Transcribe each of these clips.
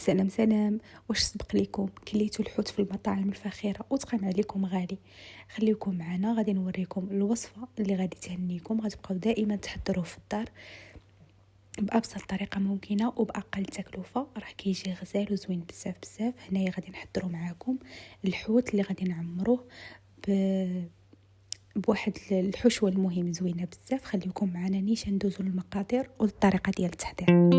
سلام سلام. واش سبق لكم كليتوا الحوت في المطاعم الفاخره وتقام عليكم غالي؟ خليكم معنا، غادي نوريكم الوصفه اللي غادي تهنيكم. غتبقاو دائما تحضروه في الدار بابسط طريقه ممكنه وباقل تكلفه. راه كيجي غزال وزوين بزاف بزاف. هنايا غادي نحضروا معاكم الحوت اللي غادي نعمروه بواحد الحشوه المهم زوينه بزاف. خليكم معنا نيش ندوزوا للمقادير والطريقه ديال التحضير.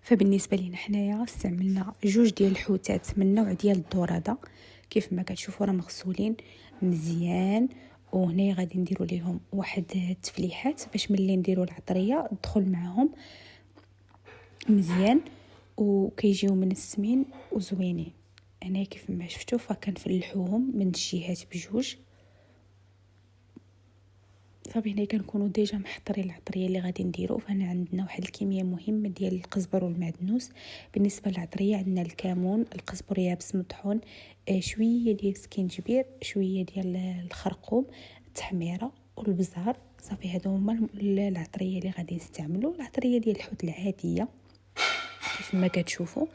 فبالنسبه لينا حنايا استعملنا جوج ديال الحوتات من نوع ديال الدوراده، كيف ما كتشوفوا راه مغسولين مزيان. وهنا غادي نديروا ليهم واحد التفليحات باش ملي نديروا العطريه تدخل معهم مزيان وكيجيو منسمين وزوينين. هنا كيف ما شفتوا فكنفلحوهم من الجهات بجوج. صافي هنا كنكونوا ديجا محضرين العطريه اللي غادي نديرو. فهنا عندنا واحد الكميه مهمه ديال القزبر والمعدنوس. بالنسبه للعطريه عندنا الكمون، القزبر يابس مطحون، شويه ديال السكينجبير، شويه ديال الخرقوم، التحميره والبزار. صافي هادو هما العطريه اللي غادي نستعملوا. العطريه ديال الحوت العاديه كيف ما كتشوفوا.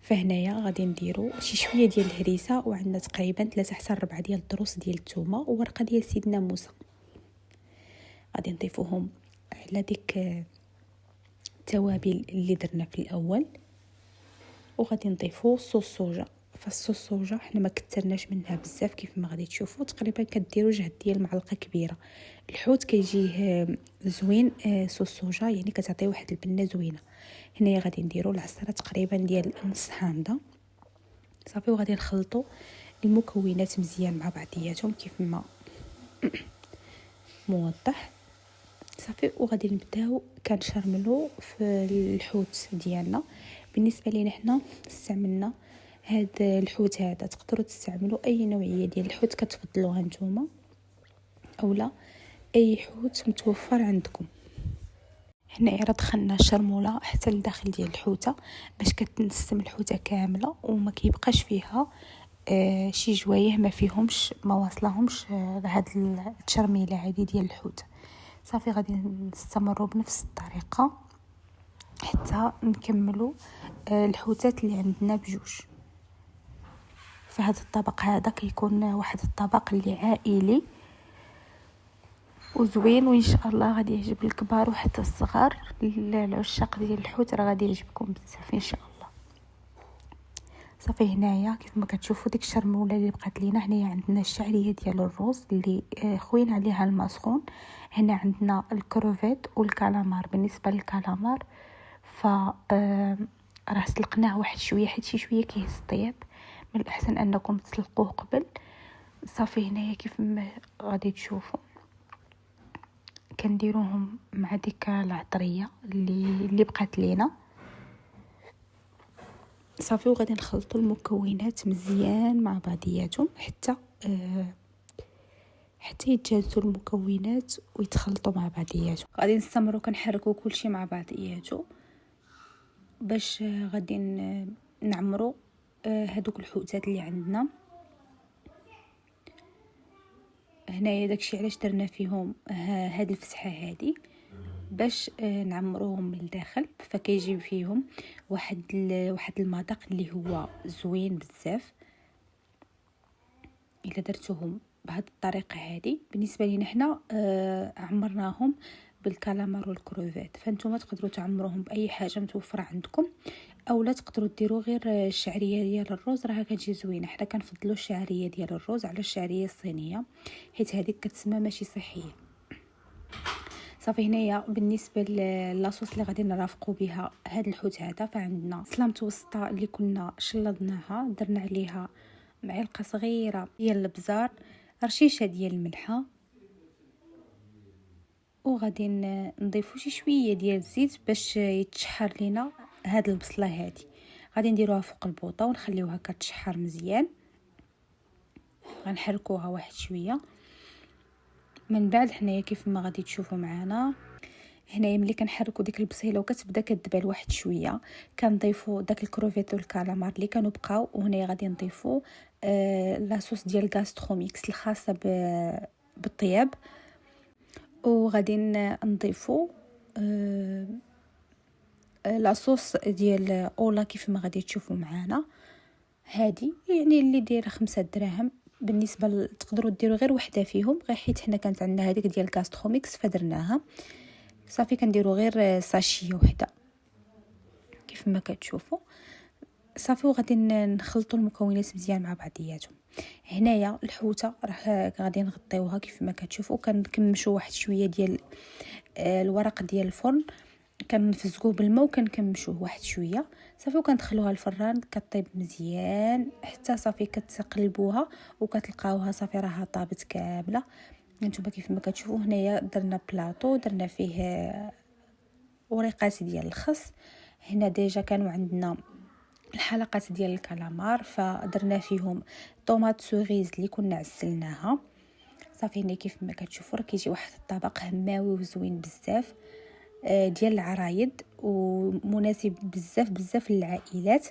فهنايا غادي نديروا شي شويه ديال الهريسه، وعندنا تقريبا 3 حتى 4 ديال الضروس ديال الثومه وورقه ديال سيدنا موسى. غادي نضيفوهم على ديك التوابل اللي درنا في الاول، وغادي نضيفو صوص صوجا. فالصوص صوجا حنا ما كثرناش منها بزاف، كيف ما غادي تشوفوا تقريبا كديروا جهد ديال معلقه كبيره. الحوت كيجيه زوين صوص صوجا، يعني كتعطي واحد البنه زوينه. هنايا غادي نديروا العصره تقريبا ديال نص حامضه. صافي وغادي نخلطوا المكونات مزيان مع بعضياتهم كيف ما موضح. صافي وغادي نبداو كنشرملو في الحوت ديالنا. بالنسبه لينا حنا استعملنا هاد الحوت هذا. تقدروا تستعملوا اي نوعيه ديال الحوت كتفضلوها نتوما، اولا اي حوت متوفر عندكم. هنايا راه دخلنا الشرموله حتى لداخل ديال الحوته باش كتنسم الحوته كامله وما كيبقاش فيها شي جوايه ما فيهمش ما واصلهمش هاد التشرميله عادي ديال الحوت. صافي غادي نستمروا بنفس الطريقه حتى نكملوا الحوتات اللي عندنا بجوج. فهذا الطبق هذا كيكون واحد الطبق اللي عائلي وزوين، وان شاء الله غادي يعجب الكبار وحتى الصغار. العشاق ديال الحوت راه غادي يعجبكم بزاف ان شاء الله. صافي هنايا كيف ما كتشوفوا ديك الشرموله اللي بقات لينا. هنايا عندنا الشعريه ديال الروز اللي خوين عليها الماء سخون. هنا عندنا الكروفيت والكالامار. بالنسبه للكالامار ف راه سلقناه واحد شويه حيت شي شويه كيهز الطياب، من الاحسن انكم تسلقوه قبل. صافي هنايا كيف ما غادي تشوفوا كنديروهم مع ديك العطريه اللي بقات لينا. صافي وغادي نخلطوا المكونات مزيان مع بعضياتهم حتى يتجانسوا المكونات ويتخلطوا مع بعضياتهم. غادي نستمروا كنحركوا كلشي مع بعضياته باش غادي نعمروا هذوك الحوتات اللي عندنا. هنايا داكشي علاش درنا فيهم هاد الفتحه هذه باش نعمروهم من الداخل. فكيجي فيهم واحد المذاق اللي هو زوين بزاف الا درتوهم بهذه الطريقه هذه. بالنسبه لينا حنا عمرناهم بالكالامار والكروفيت، فانتم تقدروا تعمروهم باي حاجه متوفره عندكم، اولا تقدروا ديروا غير الشعريه ديال الروز راها كتجي زوينه. حنا كنفضلوا الشعريه ديال الروز على الشعريه الصينيه حيت هذيك كتسمى ماشي صحيه. صافي هنايا بالنسبه لاصوص اللي غادي نرافقوا بها هاد الحوت هذا، فعندنا سلامه وسطى اللي كنا شلضناها، درنا عليها معلقه صغيره ديال البزار، رشيشه ديال الملحه، وغادي نضيفوا شي شويه ديال الزيت باش يتشحر لينا هاد البصله هذه. غادي نديروها فوق البوطه ونخليوها كتشحر مزيان. غنحركوها واحد شويه من بعد. حنايا كيف ما غادي تشوفوا معنا هنايا ملي كنحركوا ديك البصيله وكتبدا كتدبل واحد شويه، كنضيفوا داك الكروفيت والكالامار اللي كانوا بقاو. وهنايا غادي نضيفوا لاصوص ديال غاستروميكس الخاصه بالطياب. وغادي نضيفوا لاصوص ديال اولا كيف ما غادي تشوفوا معانا. هادي يعني اللي دايره 5 دراهم. بالنسبه تقدروا ديروا غير وحده فيهم، غير حيت حنا كانت عندنا هذيك ديال غاستروميكس فدرناها. صافي كنديروا غير ساشيه وحده كيف ما كتشوفوا. صافي وغادي نخلطوا المكونات مزيان مع بعضياتهم. هنايا الحوته راه غادي نغطيوها كيف ما كتشوفوا. كنكمشوا واحد شويه ديال الورق ديال الفرن، كنفزقوه بالماء وكنكمشوه واحد شويه. صافي وكندخلوها الفران كطيب مزيان حتى صافي كتقلبوها وكتلقاوها صافي راها طابت كامله. نتوما كيف ما كتشوفوا هنايا درنا بلاطو درنا فيه وريقات ديال الخس. هنا ديجا كانوا عندنا الحلقات ديال الكالامار فدرنا فيهم طوماط سوريز اللي كنا عسلناها. صافي هنا كيف ما كتشوفوا راه كيجي واحد الطبق هماوي وزوين بزاف ديال العرايد ومناسب بزاف للعائلات.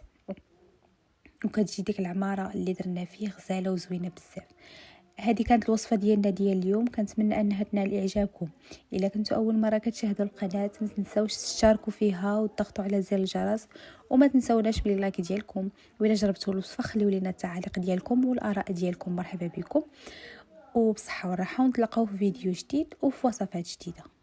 وكتجي ديك العماره اللي درنا فيه غزاله وزوينه بزاف. هذه كانت الوصفه ديالنا ديال اليوم. كنتمنى انها تنال اعجابكم. الا كنتوا اول مره كتشاهدوا القناه ما تنساوش تشتركوا فيها وتضغطوا على زر الجرس وما تنساوناش باللايك ديالكم. والا جربتوا الوصفه خليوا لنا التعاليق ديالكم والاراء ديالكم. مرحبا بكم وبصحه وراحه، ونتلاقاو في فيديو جديد وفي وصفات جديده.